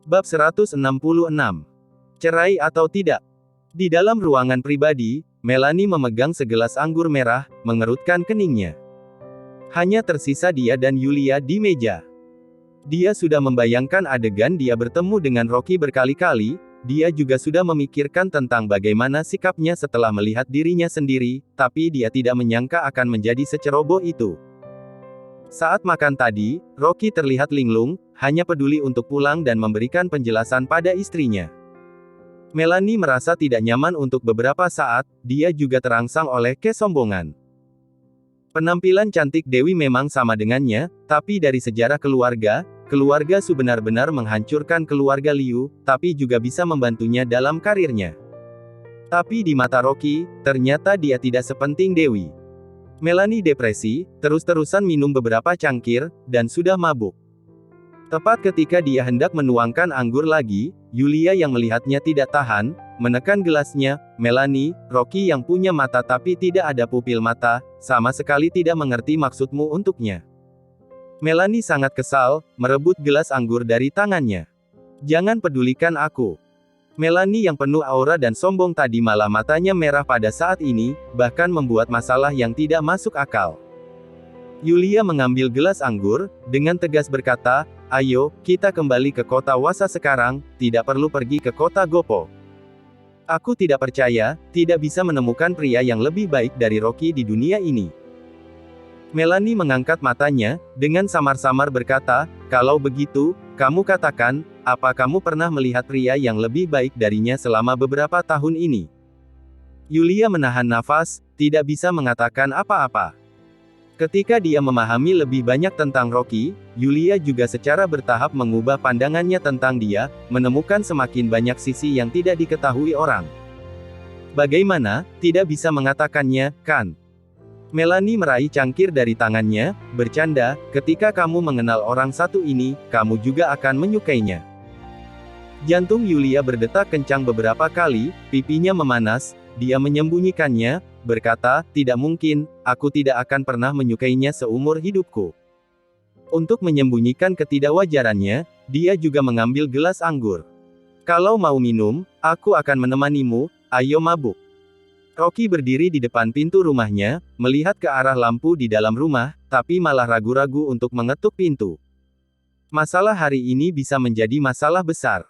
Bab 166. Cerai atau tidak? Di dalam ruangan pribadi, Melanie memegang segelas anggur merah, mengerutkan keningnya. Hanya tersisa dia dan Yulia di meja. Dia sudah membayangkan adegan dia bertemu dengan Rocky berkali-kali, dia juga sudah memikirkan tentang bagaimana sikapnya setelah melihat dirinya sendiri, tapi dia tidak menyangka akan menjadi seceroboh itu. Saat makan tadi, Rocky terlihat linglung, hanya peduli untuk pulang dan memberikan penjelasan pada istrinya. Melanie merasa tidak nyaman untuk beberapa saat, dia juga terangsang oleh kesombongan. Penampilan cantik Dewi memang sama dengannya, tapi dari sejarah keluarga Su benar-benar menghancurkan keluarga Liu, tapi juga bisa membantunya dalam karirnya. Tapi di mata Rocky, ternyata dia tidak sepenting Dewi. Melanie depresi, terus-terusan minum beberapa cangkir, dan sudah mabuk. Tepat ketika dia hendak menuangkan anggur lagi, Yulia yang melihatnya tidak tahan, menekan gelasnya. Melanie, Rocky yang punya mata tapi tidak ada pupil mata, sama sekali tidak mengerti maksudmu untuknya. Melanie sangat kesal, merebut gelas anggur dari tangannya. Jangan pedulikan aku. Melanie yang penuh aura dan sombong tadi malah matanya merah pada saat ini, bahkan membuat masalah yang tidak masuk akal. Yulia mengambil gelas anggur, dengan tegas berkata, "Ayo, kita kembali ke kota Wasa sekarang, tidak perlu pergi ke kota Gopo. Aku tidak percaya, tidak bisa menemukan pria yang lebih baik dari Rocky di dunia ini." Melanie mengangkat matanya, dengan samar-samar berkata, "Kalau begitu, kamu katakan, apa kamu pernah melihat pria yang lebih baik darinya selama beberapa tahun ini?" Yulia menahan nafas, tidak bisa mengatakan apa-apa. Ketika dia memahami lebih banyak tentang Rocky, Yulia juga secara bertahap mengubah pandangannya tentang dia, menemukan semakin banyak sisi yang tidak diketahui orang. Bagaimana, tidak bisa mengatakannya, kan? Melanie meraih cangkir dari tangannya, bercanda, ketika kamu mengenal orang satu ini, kamu juga akan menyukainya. Jantung Yulia berdetak kencang beberapa kali, pipinya memanas, dia menyembunyikannya, berkata, "Tidak mungkin, aku tidak akan pernah menyukainya seumur hidupku." Untuk menyembunyikan ketidakwajarannya, dia juga mengambil gelas anggur. "Kalau mau minum, aku akan menemanimu, ayo mabuk." Rocky berdiri di depan pintu rumahnya, melihat ke arah lampu di dalam rumah, tapi malah ragu-ragu untuk mengetuk pintu. Masalah hari ini bisa menjadi masalah besar.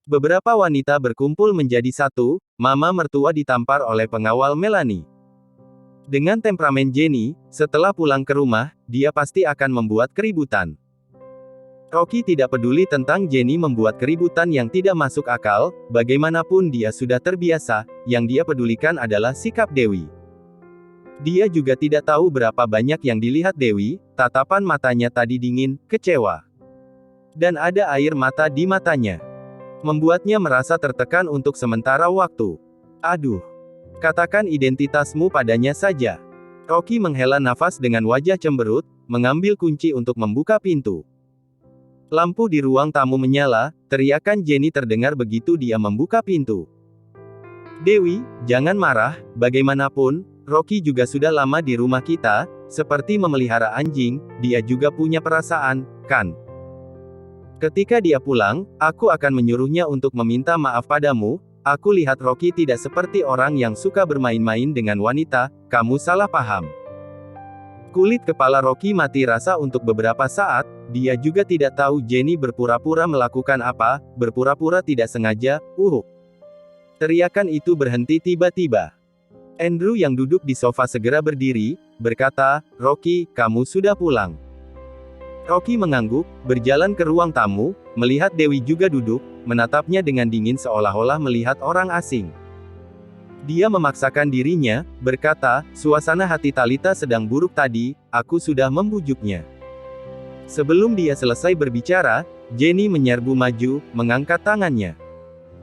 Beberapa wanita berkumpul menjadi satu, mama mertua ditampar oleh pengawal Melanie. Dengan temperamen Jenny, setelah pulang ke rumah, dia pasti akan membuat keributan. Rocky tidak peduli tentang Jenny membuat keributan yang tidak masuk akal, bagaimanapun dia sudah terbiasa, yang dia pedulikan adalah sikap Dewi. Dia juga tidak tahu berapa banyak yang dilihat Dewi, tatapan matanya tadi dingin, kecewa. Dan ada air mata di matanya. Membuatnya merasa tertekan untuk sementara waktu. Aduh. Katakan identitasmu padanya saja. Rocky menghela nafas dengan wajah cemberut, mengambil kunci untuk membuka pintu. Lampu di ruang tamu menyala, teriakan Jenny terdengar begitu dia membuka pintu. "Dewi, jangan marah, bagaimanapun, Rocky juga sudah lama di rumah kita, seperti memelihara anjing, dia juga punya perasaan, kan? Ketika dia pulang, aku akan menyuruhnya untuk meminta maaf padamu. Aku lihat Rocky tidak seperti orang yang suka bermain-main dengan wanita, kamu salah paham." Kulit kepala Rocky mati rasa untuk beberapa saat, dia juga tidak tahu Jenny berpura-pura melakukan apa, berpura-pura tidak sengaja, Teriakan itu berhenti tiba-tiba. Andrew yang duduk di sofa segera berdiri, berkata, "Rocky, kamu sudah pulang." Rocky mengangguk, berjalan ke ruang tamu, melihat Dewi juga duduk, menatapnya dengan dingin seolah-olah melihat orang asing. Dia memaksakan dirinya, berkata, "Suasana hati Talita sedang buruk tadi, aku sudah membujuknya." Sebelum dia selesai berbicara, Jenny menyerbu maju, mengangkat tangannya.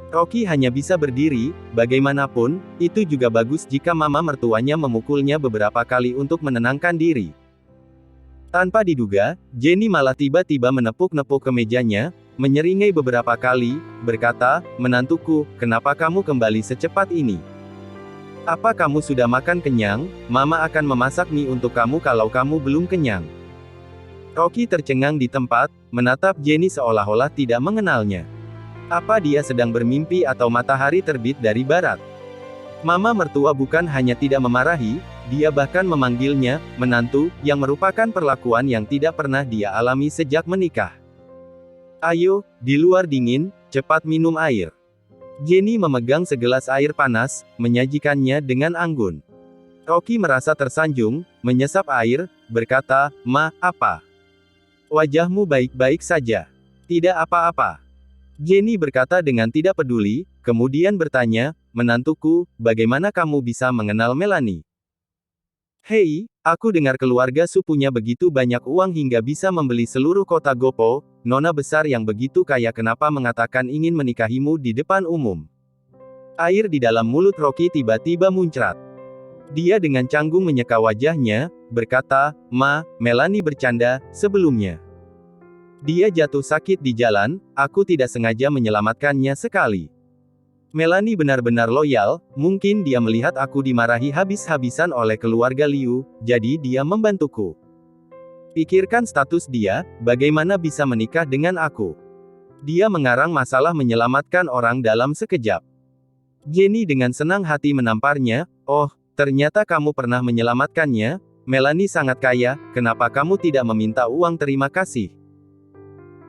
Rocky hanya bisa berdiri, bagaimanapun, itu juga bagus jika mama mertuanya memukulnya beberapa kali untuk menenangkan diri. Tanpa diduga, Jenny malah tiba-tiba menepuk-nepuk ke mejanya, menyeringai beberapa kali, berkata, "Menantuku, kenapa kamu kembali secepat ini? Apa kamu sudah makan kenyang? Mama akan memasak mie untuk kamu kalau kamu belum kenyang." Rocky tercengang di tempat, menatap Jenny seolah-olah tidak mengenalnya. Apa dia sedang bermimpi atau matahari terbit dari barat? Mama mertua bukan hanya tidak memarahi, dia bahkan memanggilnya menantu, yang merupakan perlakuan yang tidak pernah dia alami sejak menikah. Ayo, di luar dingin, cepat minum air. Jenny memegang segelas air panas, menyajikannya dengan anggun. Rocky merasa tersanjung, menyesap air, berkata, "Ma, apa? Wajahmu baik-baik saja." "Tidak apa-apa." Jenny berkata dengan tidak peduli, kemudian bertanya, "Menantuku, bagaimana kamu bisa mengenal Melanie?" "Hei, aku dengar keluarga Su punya begitu banyak uang hingga bisa membeli seluruh kota Gopo, nona besar yang begitu kaya kenapa mengatakan ingin menikahimu di depan umum?" Air di dalam mulut Rocky tiba-tiba muncrat. Dia dengan canggung menyeka wajahnya, berkata, "Ma, Melanie bercanda, sebelumnya. Dia jatuh sakit di jalan, aku tidak sengaja menyelamatkannya sekali. Melanie benar-benar loyal, mungkin dia melihat aku dimarahi habis-habisan oleh keluarga Liu, jadi dia membantuku. Pikirkan status dia, bagaimana bisa menikah dengan aku? Dia mengarang masalah menyelamatkan orang dalam sekejap." Jenny dengan senang hati menamparnya, "Oh, ternyata kamu pernah menyelamatkannya. Melanie sangat kaya, kenapa kamu tidak meminta uang terima kasih?"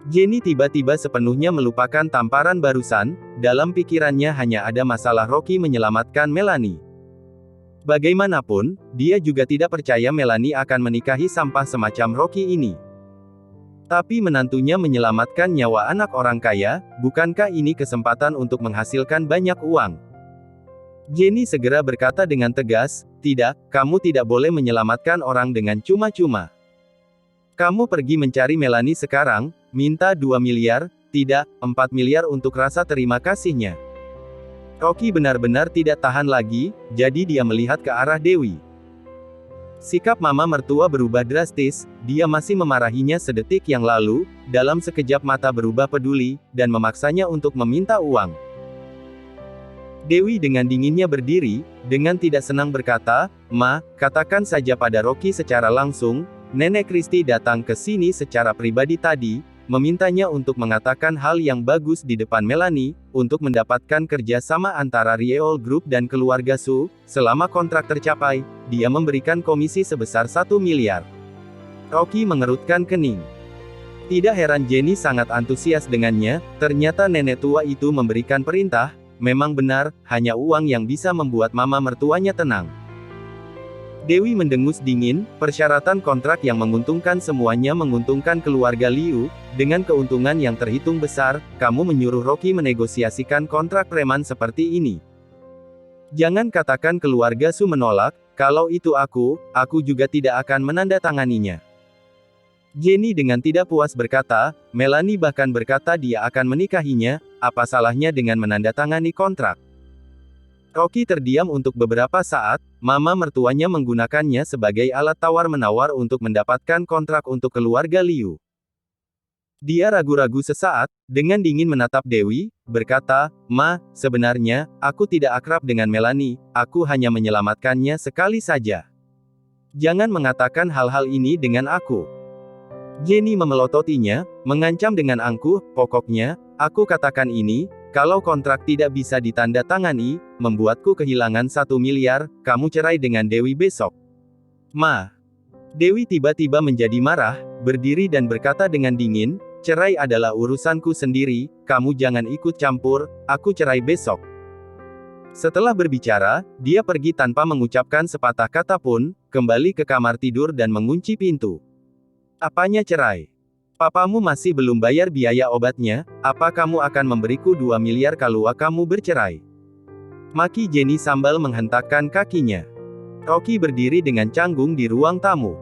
Jenny tiba-tiba sepenuhnya melupakan tamparan barusan, dalam pikirannya hanya ada masalah Rocky menyelamatkan Melanie. Bagaimanapun, dia juga tidak percaya Melanie akan menikahi sampah semacam Rocky ini. Tapi menantunya menyelamatkan nyawa anak orang kaya, bukankah ini kesempatan untuk menghasilkan banyak uang? Jenny segera berkata dengan tegas, "Tidak, kamu tidak boleh menyelamatkan orang dengan cuma-cuma. Kamu pergi mencari Melanie sekarang, minta 2 miliar, tidak, 4 miliar untuk rasa terima kasihnya." Rocky benar-benar tidak tahan lagi, jadi dia melihat ke arah Dewi. Sikap mama mertua berubah drastis, dia masih memarahinya sedetik yang lalu, dalam sekejap mata berubah peduli, dan memaksanya untuk meminta uang. Dewi dengan dinginnya berdiri, dengan tidak senang berkata, "Ma, katakan saja pada Rocky secara langsung, Nenek Kristi datang ke sini secara pribadi tadi, memintanya untuk mengatakan hal yang bagus di depan Melanie, untuk mendapatkan kerja sama antara Rieol Group dan keluarga Su, selama kontrak tercapai, dia memberikan komisi sebesar 1 miliar. Rocky mengerutkan kening. Tidak heran Jenny sangat antusias dengannya, ternyata nenek tua itu memberikan perintah, memang benar, hanya uang yang bisa membuat mama mertuanya tenang. Dewi mendengus dingin, persyaratan kontrak yang menguntungkan semuanya menguntungkan keluarga Liu, dengan keuntungan yang terhitung besar, kamu menyuruh Rocky menegosiasikan kontrak preman seperti ini. Jangan katakan keluarga Su menolak, kalau itu aku juga tidak akan menandatanganinya. Jenny dengan tidak puas berkata, Melanie bahkan berkata dia akan menikahinya, apa salahnya dengan menandatangani kontrak? Rocky terdiam untuk beberapa saat, mama mertuanya menggunakannya sebagai alat tawar-menawar untuk mendapatkan kontrak untuk keluarga Liu. Dia ragu-ragu sesaat, dengan dingin menatap Dewi, berkata, Ma, sebenarnya, aku tidak akrab dengan Melanie, aku hanya menyelamatkannya sekali saja. Jangan mengatakan hal-hal ini dengan aku. Jenny memelototinya, mengancam dengan angkuh, pokoknya, aku katakan ini, kalau kontrak tidak bisa ditanda tangani, membuatku kehilangan 1 miliar, kamu cerai dengan Dewi besok. Ma. Dewi tiba-tiba menjadi marah, berdiri dan berkata dengan dingin, cerai adalah urusanku sendiri, kamu jangan ikut campur, aku cerai besok. Setelah berbicara, dia pergi tanpa mengucapkan sepatah kata pun, kembali ke kamar tidur dan mengunci pintu. Apanya cerai? Papamu masih belum bayar biaya obatnya, apa kamu akan memberiku 2 miliar kalau kamu bercerai? Maki Jenny sambil menghentakkan kakinya. Rocky berdiri dengan canggung di ruang tamu.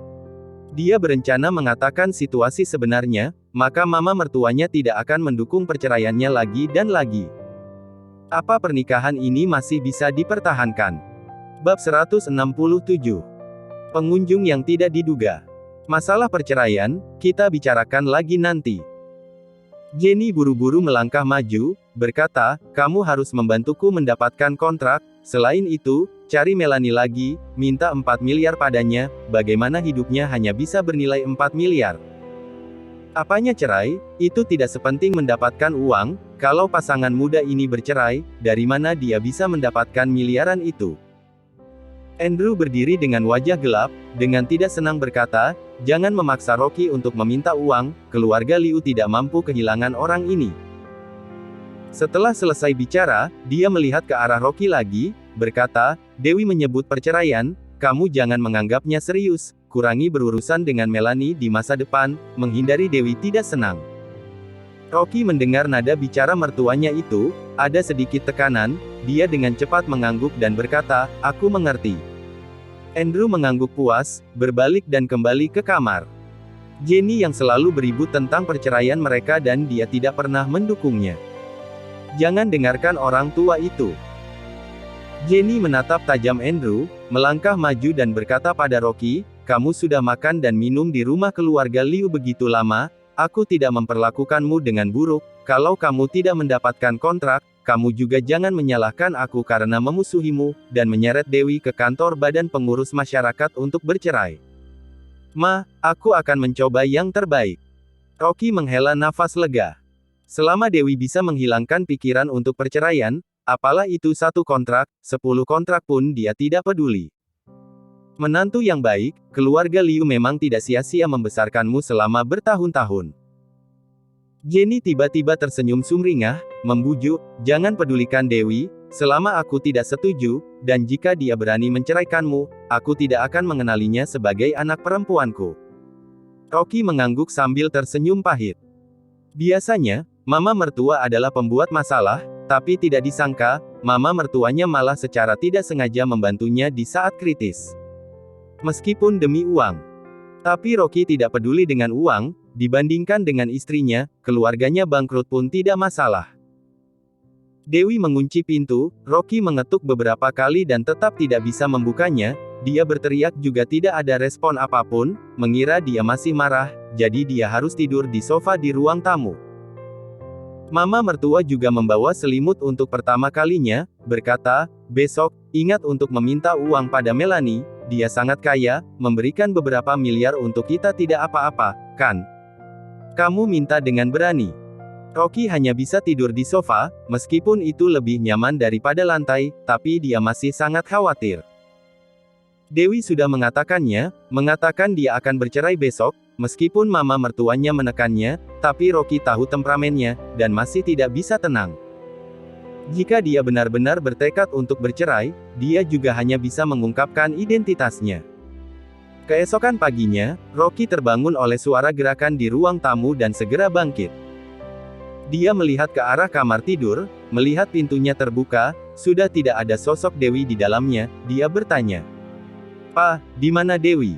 Dia berencana mengatakan situasi sebenarnya, maka mama mertuanya tidak akan mendukung perceraiannya lagi dan lagi. Apa pernikahan ini masih bisa dipertahankan? Bab 167. Pengunjung yang tidak diduga. Masalah perceraian, kita bicarakan lagi nanti. Jenny buru-buru melangkah maju, berkata, kamu harus membantuku mendapatkan kontrak, selain itu, cari Melanie lagi, minta 4 miliar padanya, bagaimana hidupnya hanya bisa bernilai 4 miliar. Apanya cerai, itu tidak sepenting mendapatkan uang. Kalau pasangan muda ini bercerai, dari mana dia bisa mendapatkan miliaran itu? Andrew berdiri dengan wajah gelap, dengan tidak senang berkata, jangan memaksa Rocky untuk meminta uang, keluarga Liu tidak mampu kehilangan orang ini. Setelah selesai bicara, dia melihat ke arah Rocky lagi, berkata, Dewi menyebut perceraian, kamu jangan menganggapnya serius, kurangi berurusan dengan Melanie di masa depan, menghindari Dewi tidak senang. Rocky mendengar nada bicara mertuanya itu, ada sedikit tekanan, dia dengan cepat mengangguk dan berkata, aku mengerti. Andrew mengangguk puas, berbalik dan kembali ke kamar. Jenny yang selalu beribut tentang perceraian mereka dan dia tidak pernah mendukungnya. Jangan dengarkan orang tua itu. Jenny menatap tajam Andrew, melangkah maju dan berkata pada Rocky, kamu sudah makan dan minum di rumah keluarga Liu begitu lama, aku tidak memperlakukanmu dengan buruk, kalau kamu tidak mendapatkan kontrak, kamu juga jangan menyalahkan aku karena memusuhimu, dan menyeret Dewi ke kantor badan pengurus masyarakat untuk bercerai. Ma, aku akan mencoba yang terbaik. Rocky menghela nafas lega. Selama Dewi bisa menghilangkan pikiran untuk perceraian, apalah itu 1 kontrak, 10 kontrak pun dia tidak peduli. Menantu yang baik, keluarga Liu memang tidak sia-sia membesarkanmu selama bertahun-tahun. Jenny tiba-tiba tersenyum sumringah, membujuk, jangan pedulikan Dewi, selama aku tidak setuju, dan jika dia berani menceraikanmu, aku tidak akan mengenalinya sebagai anak perempuanku. Rocky mengangguk sambil tersenyum pahit. Biasanya, mama mertua adalah pembuat masalah, tapi tidak disangka, mama mertuanya malah secara tidak sengaja membantunya di saat kritis. Meskipun demi uang. Tapi Rocky tidak peduli dengan uang, dibandingkan dengan istrinya, keluarganya bangkrut pun tidak masalah. Dewi mengunci pintu, Rocky mengetuk beberapa kali dan tetap tidak bisa membukanya, dia berteriak juga tidak ada respon apapun, mengira dia masih marah, jadi dia harus tidur di sofa di ruang tamu. Mama mertua juga membawa selimut untuk pertama kalinya, berkata, besok, ingat untuk meminta uang pada Melanie, dia sangat kaya, memberikan beberapa miliar untuk kita tidak apa-apa, kan? Kamu minta dengan berani. Rocky hanya bisa tidur di sofa, meskipun itu lebih nyaman daripada lantai, tapi dia masih sangat khawatir. Dewi sudah mengatakannya, mengatakan dia akan bercerai besok, meskipun mama mertuanya menekannya, tapi Rocky tahu temperamennya, dan masih tidak bisa tenang. Jika dia benar-benar bertekad untuk bercerai, dia juga hanya bisa mengungkapkan identitasnya. Keesokan paginya, Rocky terbangun oleh suara gerakan di ruang tamu dan segera bangkit. Dia melihat ke arah kamar tidur, melihat pintunya terbuka, sudah tidak ada sosok Dewi di dalamnya, dia bertanya. Pa, di mana Dewi?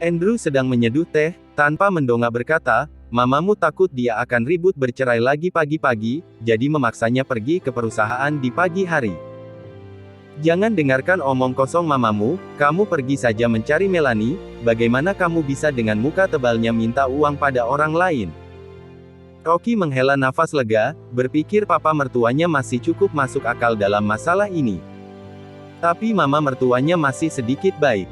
Andrew sedang menyeduh teh, tanpa mendongak berkata, mamamu takut dia akan ribut bercerai lagi pagi-pagi, jadi memaksanya pergi ke perusahaan di pagi hari. Jangan dengarkan omong kosong mamamu, kamu pergi saja mencari Melanie, bagaimana kamu bisa dengan muka tebalnya minta uang pada orang lain? Rocky menghela nafas lega, berpikir papa mertuanya masih cukup masuk akal dalam masalah ini. Tapi mama mertuanya masih sedikit baik.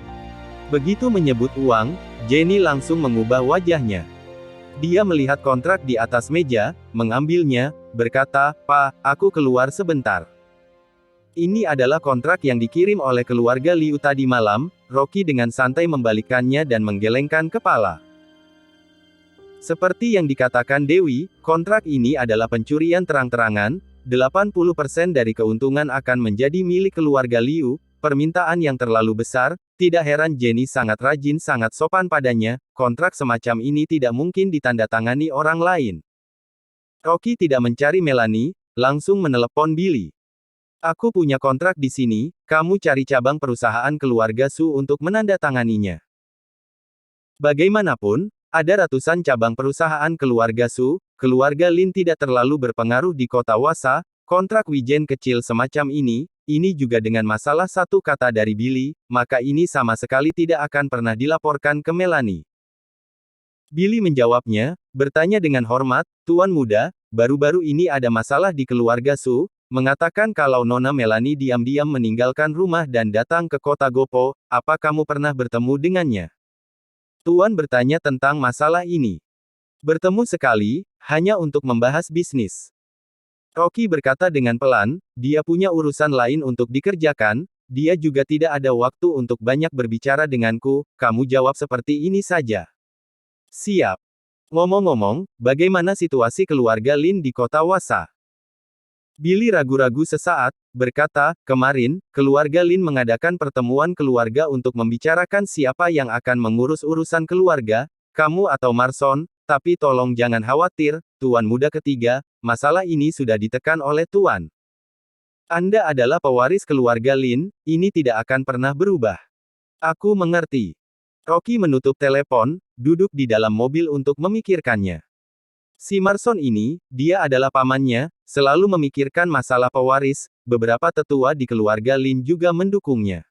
Begitu menyebut uang, Jenny langsung mengubah wajahnya. Dia melihat kontrak di atas meja, mengambilnya, berkata, Pa, aku keluar sebentar. Ini adalah kontrak yang dikirim oleh keluarga Liu tadi malam, Rocky dengan santai membalikkannya dan menggelengkan kepala. Seperti yang dikatakan Dewi, kontrak ini adalah pencurian terang-terangan, 80% dari keuntungan akan menjadi milik keluarga Liu, permintaan yang terlalu besar, tidak heran Jenny sangat rajin sangat sopan padanya, kontrak semacam ini tidak mungkin ditandatangani orang lain. Rocky tidak mencari Melanie, langsung menelepon Billy. Aku punya kontrak di sini, kamu cari cabang perusahaan keluarga Su untuk menandatanganinya. Bagaimanapun, ada ratusan cabang perusahaan keluarga Su, keluarga Lin tidak terlalu berpengaruh di kota Wasa, kontrak wijen kecil semacam ini juga dengan masalah satu kata dari Billy, maka ini sama sekali tidak akan pernah dilaporkan ke Melanie. Billy menjawabnya, bertanya dengan hormat, Tuan Muda, baru-baru ini ada masalah di keluarga Su, mengatakan kalau Nona Melanie diam-diam meninggalkan rumah dan datang ke kota Gopo, apa kamu pernah bertemu dengannya? Tuan bertanya tentang masalah ini. Bertemu sekali, hanya untuk membahas bisnis. Rocky berkata dengan pelan, dia punya urusan lain untuk dikerjakan, dia juga tidak ada waktu untuk banyak berbicara denganku, kamu jawab seperti ini saja. Siap. Ngomong-ngomong, bagaimana situasi keluarga Lin di kota Wasa? Billy ragu-ragu sesaat, berkata, kemarin, keluarga Lin mengadakan pertemuan keluarga untuk membicarakan siapa yang akan mengurus urusan keluarga, kamu atau Marson, tapi tolong jangan khawatir, Tuan Muda Ketiga, masalah ini sudah ditekan oleh Tuan. Anda adalah pewaris keluarga Lin, ini tidak akan pernah berubah. Aku mengerti. Rocky menutup telepon, duduk di dalam mobil untuk memikirkannya. Si Marson ini, dia adalah pamannya, selalu memikirkan masalah pewaris, beberapa tetua di keluarga Lin juga mendukungnya.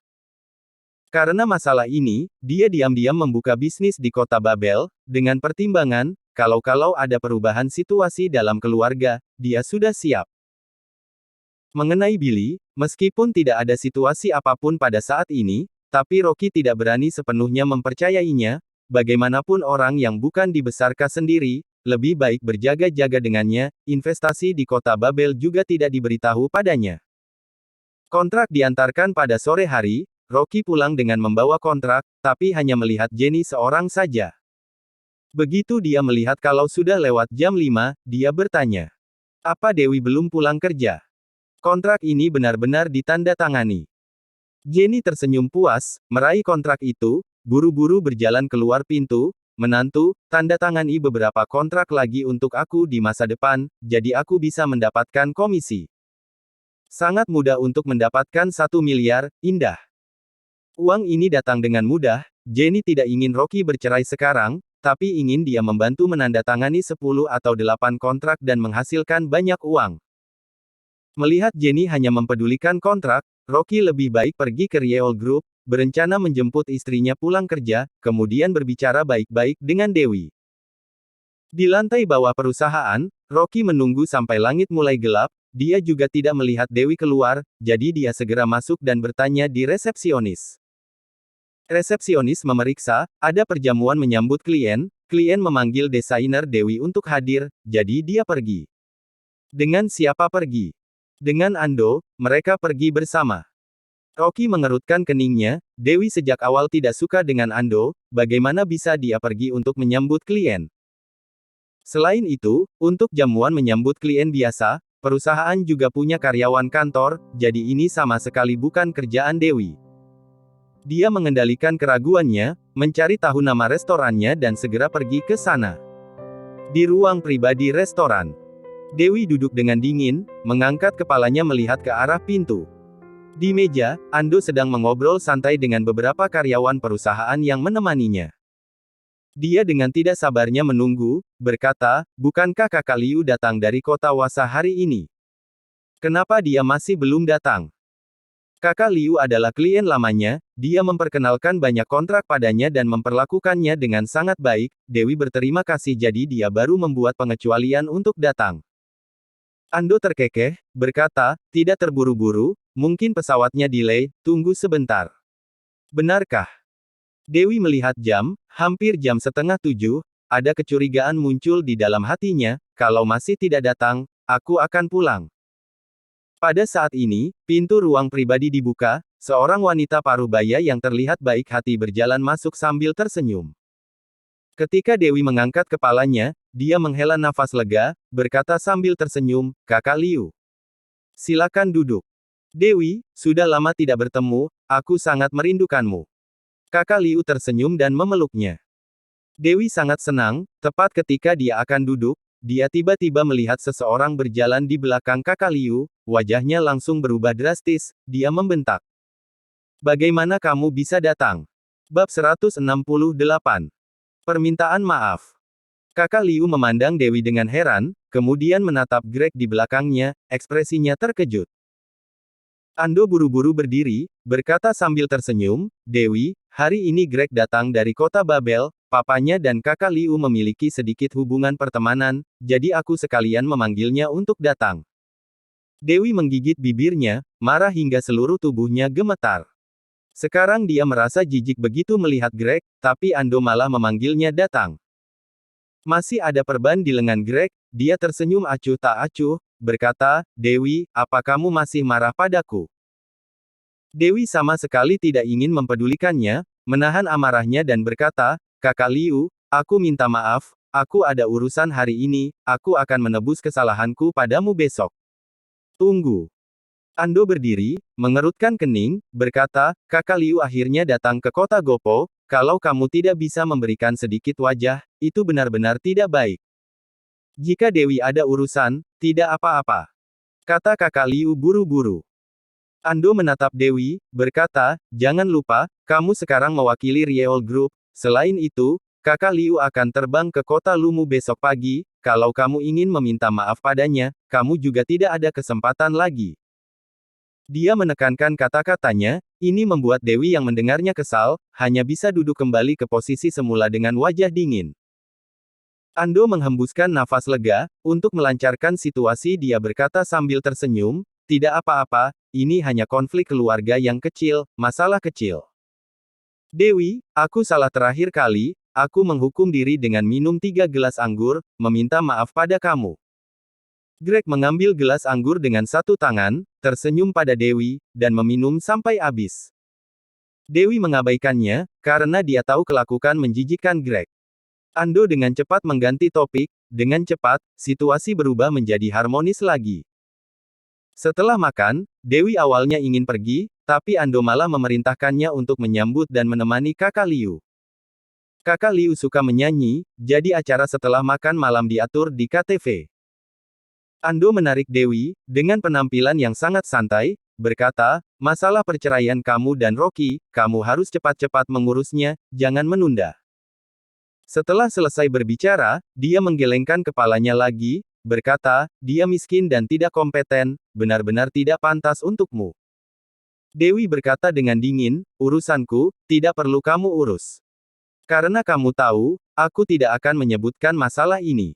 Karena masalah ini, dia diam-diam membuka bisnis di kota Babel, dengan pertimbangan, kalau ada perubahan situasi dalam keluarga, dia sudah siap. Mengenai Billy, meskipun tidak ada situasi apapun pada saat ini, tapi Rocky tidak berani sepenuhnya mempercayainya, bagaimanapun orang yang bukan dibesarkan sendiri, lebih baik berjaga-jaga dengannya, investasi di kota Babel juga tidak diberitahu padanya. Kontrak diantarkan pada sore hari, Rocky pulang dengan membawa kontrak, tapi hanya melihat Jenny seorang saja. Begitu dia melihat kalau sudah lewat jam 5, dia bertanya. Apa Dewi belum pulang kerja? Kontrak ini benar-benar ditandatangani. Jenny tersenyum puas, meraih kontrak itu, buru-buru berjalan keluar pintu, menantu, tanda tangani beberapa kontrak lagi untuk aku di masa depan, jadi aku bisa mendapatkan komisi. Sangat mudah untuk mendapatkan 1 miliar, indah. Uang ini datang dengan mudah, Jenny tidak ingin Rocky bercerai sekarang, tapi ingin dia membantu menandatangani 10 atau 8 kontrak dan menghasilkan banyak uang. Melihat Jenny hanya mempedulikan kontrak, Rocky lebih baik pergi ke Rieol Group, berencana menjemput istrinya pulang kerja, kemudian berbicara baik-baik dengan Dewi. Di lantai bawah perusahaan, Rocky menunggu sampai langit mulai gelap, dia juga tidak melihat Dewi keluar, jadi dia segera masuk dan bertanya di resepsionis. Resepsionis memeriksa, ada perjamuan menyambut klien memanggil desainer Dewi untuk hadir, jadi dia pergi. Dengan siapa pergi? Dengan Ando, mereka pergi bersama. Rocky mengerutkan keningnya, Dewi sejak awal tidak suka dengan Ando, bagaimana bisa dia pergi untuk menyambut klien? Selain itu, untuk jamuan menyambut klien biasa, perusahaan juga punya karyawan kantor, jadi ini sama sekali bukan kerjaan Dewi. Dia mengendalikan keraguannya, mencari tahu nama restorannya dan segera pergi ke sana. Di ruang pribadi restoran, Dewi duduk dengan dingin, mengangkat kepalanya melihat ke arah pintu. Di meja, Ando sedang mengobrol santai dengan beberapa karyawan perusahaan yang menemaninya. Dia dengan tidak sabarnya menunggu, berkata, bukankah Kakak Liu datang dari kota Wasa hari ini? Kenapa dia masih belum datang? Kakak Liu adalah klien lamanya, dia memperkenalkan banyak kontrak padanya dan memperlakukannya dengan sangat baik, Dewi berterima kasih jadi dia baru membuat pengecualian untuk datang. Ando terkekeh, berkata, tidak terburu-buru, mungkin pesawatnya delay, tunggu sebentar. Benarkah? Dewi melihat jam, hampir jam 6:30, ada kecurigaan muncul di dalam hatinya, kalau masih tidak datang, aku akan pulang. Pada saat ini, pintu ruang pribadi dibuka, seorang wanita parubaya yang terlihat baik hati berjalan masuk sambil tersenyum. Ketika Dewi mengangkat kepalanya, dia menghela nafas lega, berkata sambil tersenyum, Kakak Liu. Silakan duduk. Dewi, sudah lama tidak bertemu, aku sangat merindukanmu. Kakak Liu tersenyum dan memeluknya. Dewi sangat senang, tepat ketika dia akan duduk, dia tiba-tiba melihat seseorang berjalan di belakang Kakak Liu, wajahnya langsung berubah drastis, dia membentak. Bagaimana kamu bisa datang? Bab 168. Permintaan maaf. Kakak Liu memandang Dewi dengan heran, kemudian menatap Greg di belakangnya, ekspresinya terkejut. Ando buru-buru berdiri, berkata sambil tersenyum, Dewi, hari ini Greg datang dari kota Babel, papanya dan Kakak Liu memiliki sedikit hubungan pertemanan, jadi aku sekalian memanggilnya untuk datang. Dewi menggigit bibirnya, marah hingga seluruh tubuhnya gemetar. Sekarang dia merasa jijik begitu melihat Greg, tapi Ando malah memanggilnya datang. Masih ada perban di lengan Greg, dia tersenyum acuh tak acuh, berkata, Dewi, apa kamu masih marah padaku? Dewi sama sekali tidak ingin mempedulikannya, menahan amarahnya dan berkata, Kakak Liu, aku minta maaf, aku ada urusan hari ini, aku akan menebus kesalahanku padamu besok. Tunggu. Ando berdiri, mengerutkan kening, berkata, Kakak Liu akhirnya datang ke kota Gopo, kalau kamu tidak bisa memberikan sedikit wajah, itu benar-benar tidak baik. Jika Dewi ada urusan, tidak apa-apa. Kata Kakak Liu buru-buru. Ando menatap Dewi, berkata, jangan lupa, kamu sekarang mewakili Rieol Group, selain itu, Kakak Liu akan terbang ke kota Lumu besok pagi, kalau kamu ingin meminta maaf padanya, kamu juga tidak ada kesempatan lagi. Dia menekankan kata-katanya, ini membuat Dewi yang mendengarnya kesal, hanya bisa duduk kembali ke posisi semula dengan wajah dingin. Ando menghembuskan nafas lega, untuk melancarkan situasi dia berkata sambil tersenyum, tidak apa-apa, ini hanya konflik keluarga yang kecil, masalah kecil. Dewi, aku salah terakhir kali, aku menghukum diri dengan minum 3 gelas anggur, meminta maaf pada kamu. Greg mengambil gelas anggur dengan satu tangan, tersenyum pada Dewi, dan meminum sampai habis. Dewi mengabaikannya, karena dia tahu kelakuan menjijikkan Greg. Ando dengan cepat mengganti topik, dengan cepat, situasi berubah menjadi harmonis lagi. Setelah makan, Dewi awalnya ingin pergi, tapi Ando malah memerintahkannya untuk menyambut dan menemani Kakak Liu. Kakak Liu suka menyanyi, jadi acara setelah makan malam diatur di KTV. Ando menarik Dewi, dengan penampilan yang sangat santai, berkata, masalah perceraian kamu dan Rocky, kamu harus cepat-cepat mengurusnya, jangan menunda. Setelah selesai berbicara, dia menggelengkan kepalanya lagi, berkata, dia miskin dan tidak kompeten, benar-benar tidak pantas untukmu. Dewi berkata dengan dingin, urusanku, tidak perlu kamu urus. Karena kamu tahu, aku tidak akan menyebutkan masalah ini.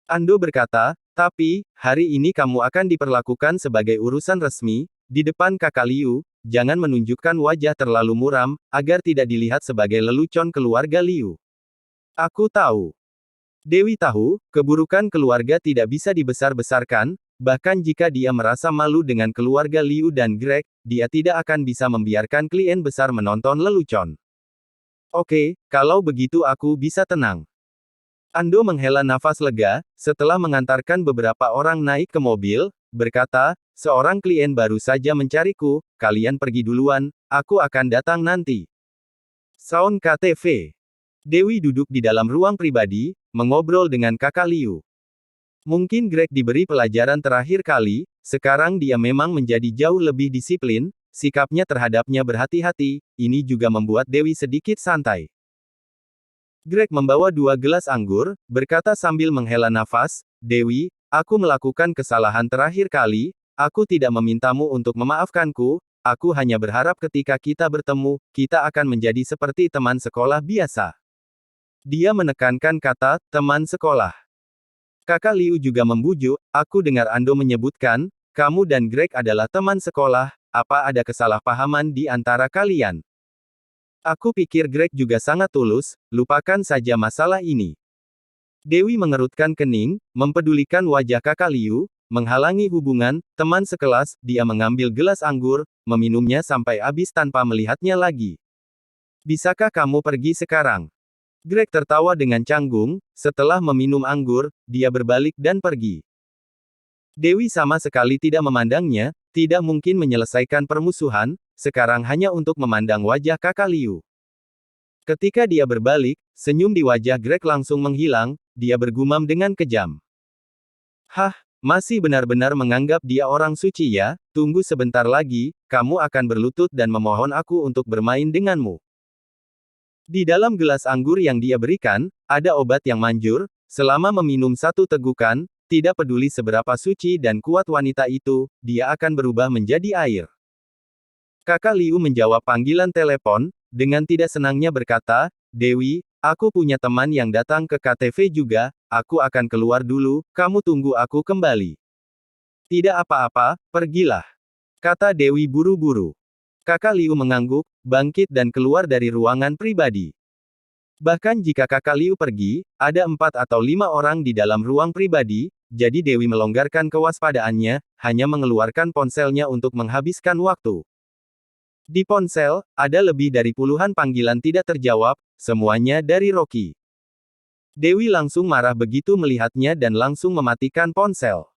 Ando berkata, tapi, hari ini kamu akan diperlakukan sebagai urusan resmi, di depan Kakak Liu, jangan menunjukkan wajah terlalu muram, agar tidak dilihat sebagai lelucon keluarga Liu. Aku tahu. Dewi tahu, keburukan keluarga tidak bisa dibesar-besarkan, bahkan jika dia merasa malu dengan keluarga Liu dan Greg, dia tidak akan bisa membiarkan klien besar menonton lelucon. Oke, kalau begitu aku bisa tenang. Ando menghela nafas lega, setelah mengantarkan beberapa orang naik ke mobil, berkata, seorang klien baru saja mencariku, kalian pergi duluan, aku akan datang nanti. Sound KTV. Dewi duduk di dalam ruang pribadi, mengobrol dengan Kakak Liu. Mungkin Greg diberi pelajaran terakhir kali, sekarang dia memang menjadi jauh lebih disiplin, sikapnya terhadapnya berhati-hati, ini juga membuat Dewi sedikit santai. Greg membawa 2 gelas anggur, berkata sambil menghela nafas, Dewi, aku melakukan kesalahan terakhir kali, aku tidak memintamu untuk memaafkanku, aku hanya berharap ketika kita bertemu, kita akan menjadi seperti teman sekolah biasa. Dia menekankan kata, teman sekolah. Kakak Liu juga membujuk, aku dengar Ando menyebutkan, kamu dan Greg adalah teman sekolah, apa ada kesalahpahaman di antara kalian? Aku pikir Greg juga sangat tulus, lupakan saja masalah ini. Dewi mengerutkan kening, mempedulikan wajah Kakak Liu, menghalangi hubungan, teman sekelas, dia mengambil gelas anggur, meminumnya sampai habis tanpa melihatnya lagi. Bisakah kamu pergi sekarang? Greg tertawa dengan canggung, setelah meminum anggur, dia berbalik dan pergi. Dewi sama sekali tidak memandangnya, tidak mungkin menyelesaikan permusuhan, sekarang hanya untuk memandang wajah Kakak Liu. Ketika dia berbalik, senyum di wajah Greg langsung menghilang, dia bergumam dengan kejam. Hah, masih benar-benar menganggap dia orang suci ya, tunggu sebentar lagi, kamu akan berlutut dan memohon aku untuk bermain denganmu. Di dalam gelas anggur yang dia berikan, ada obat yang manjur, selama meminum 1 tegukan, tidak peduli seberapa suci dan kuat wanita itu, dia akan berubah menjadi air. Kakak Liu menjawab panggilan telepon, dengan tidak senangnya berkata, Dewi, aku punya teman yang datang ke KTV juga, aku akan keluar dulu, kamu tunggu aku kembali. Tidak apa-apa, pergilah. Kata Dewi buru-buru. Kakak Liu mengangguk, bangkit dan keluar dari ruangan pribadi. Bahkan jika kakak Liu pergi, ada 4 atau 5 orang di dalam ruang pribadi, jadi Dewi melonggarkan kewaspadaannya, hanya mengeluarkan ponselnya untuk menghabiskan waktu. Di ponsel, ada lebih dari puluhan panggilan tidak terjawab, semuanya dari Rocky. Dewi langsung marah begitu melihatnya dan langsung mematikan ponsel.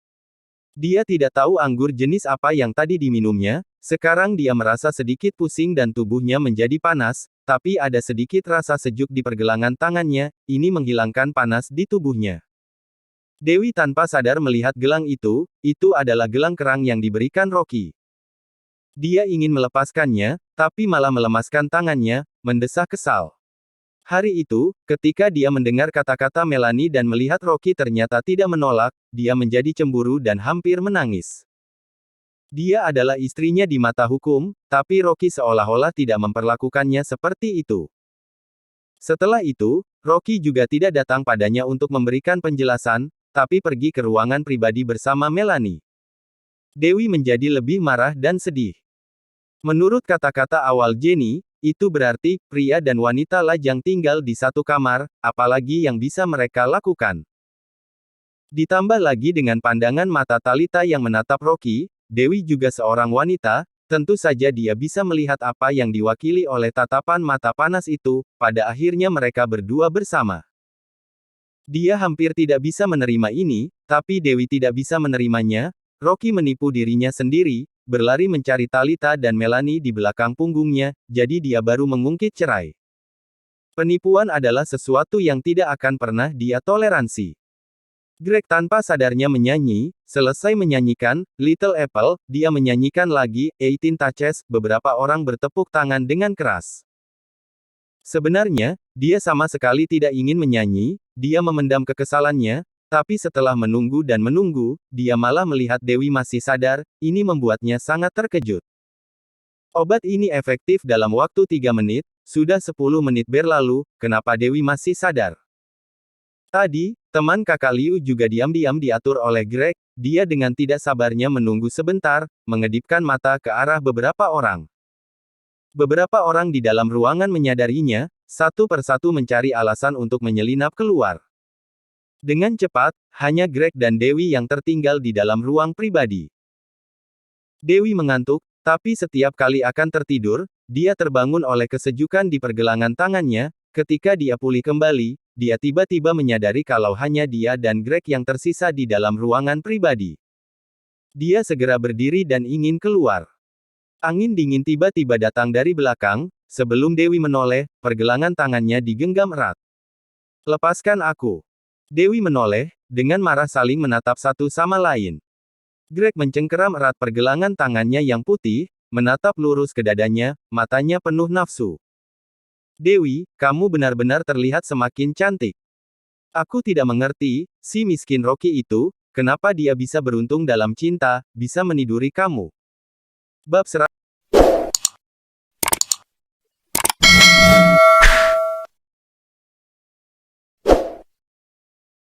Dia tidak tahu anggur jenis apa yang tadi diminumnya, sekarang dia merasa sedikit pusing dan tubuhnya menjadi panas, tapi ada sedikit rasa sejuk di pergelangan tangannya, ini menghilangkan panas di tubuhnya. Dewi tanpa sadar melihat gelang itu adalah gelang kerang yang diberikan Rocky. Dia ingin melepaskannya, tapi malah melemaskan tangannya, mendesah kesal. Hari itu, ketika dia mendengar kata-kata Melanie dan melihat Rocky ternyata tidak menolak, dia menjadi cemburu dan hampir menangis. Dia adalah istrinya di mata hukum, tapi Rocky seolah-olah tidak memperlakukannya seperti itu. Setelah itu, Rocky juga tidak datang padanya untuk memberikan penjelasan, tapi pergi ke ruangan pribadi bersama Melanie. Dewi menjadi lebih marah dan sedih. Menurut kata-kata awal Jenny, itu berarti, pria dan wanita lajang tinggal di satu kamar, apalagi yang bisa mereka lakukan. Ditambah lagi dengan pandangan mata Talita yang menatap Rocky, Dewi juga seorang wanita, tentu saja dia bisa melihat apa yang diwakili oleh tatapan mata panas itu, pada akhirnya mereka berdua bersama. Dia hampir tidak bisa menerima ini, tapi Dewi tidak bisa menerimanya. Rocky menipu dirinya sendiri, berlari mencari Talita dan Melanie di belakang punggungnya, jadi dia baru mengungkit cerai. Penipuan adalah sesuatu yang tidak akan pernah dia toleransi. Greg tanpa sadarnya menyanyi, selesai menyanyikan Little Apple, dia menyanyikan lagi 18 Touches, beberapa orang bertepuk tangan dengan keras. Sebenarnya, dia sama sekali tidak ingin menyanyi, dia memendam kekesalannya, tapi setelah menunggu dan menunggu, dia malah melihat Dewi masih sadar, ini membuatnya sangat terkejut. Obat ini efektif dalam waktu 3 menit, sudah 10 menit berlalu, kenapa Dewi masih sadar? Tadi, teman kakak Liu juga diam-diam diatur oleh Greg, dia dengan tidak sabarnya menunggu sebentar, mengedipkan mata ke arah beberapa orang. Beberapa orang di dalam ruangan menyadarinya, satu persatu mencari alasan untuk menyelinap keluar. Dengan cepat, hanya Greg dan Dewi yang tertinggal di dalam ruang pribadi. Dewi mengantuk, tapi setiap kali akan tertidur, dia terbangun oleh kesejukan di pergelangan tangannya. Ketika dia pulih kembali, dia tiba-tiba menyadari kalau hanya dia dan Greg yang tersisa di dalam ruangan pribadi. Dia segera berdiri dan ingin keluar. Angin dingin tiba-tiba datang dari belakang, sebelum Dewi menoleh, pergelangan tangannya digenggam erat. "Lepaskan aku." Dewi menoleh, dengan marah saling menatap satu sama lain. Greg mencengkeram erat pergelangan tangannya yang putih, menatap lurus ke dadanya, matanya penuh nafsu. "Dewi, kamu benar-benar terlihat semakin cantik. Aku tidak mengerti, si miskin Rocky itu, kenapa dia bisa beruntung dalam cinta, bisa meniduri kamu." Bab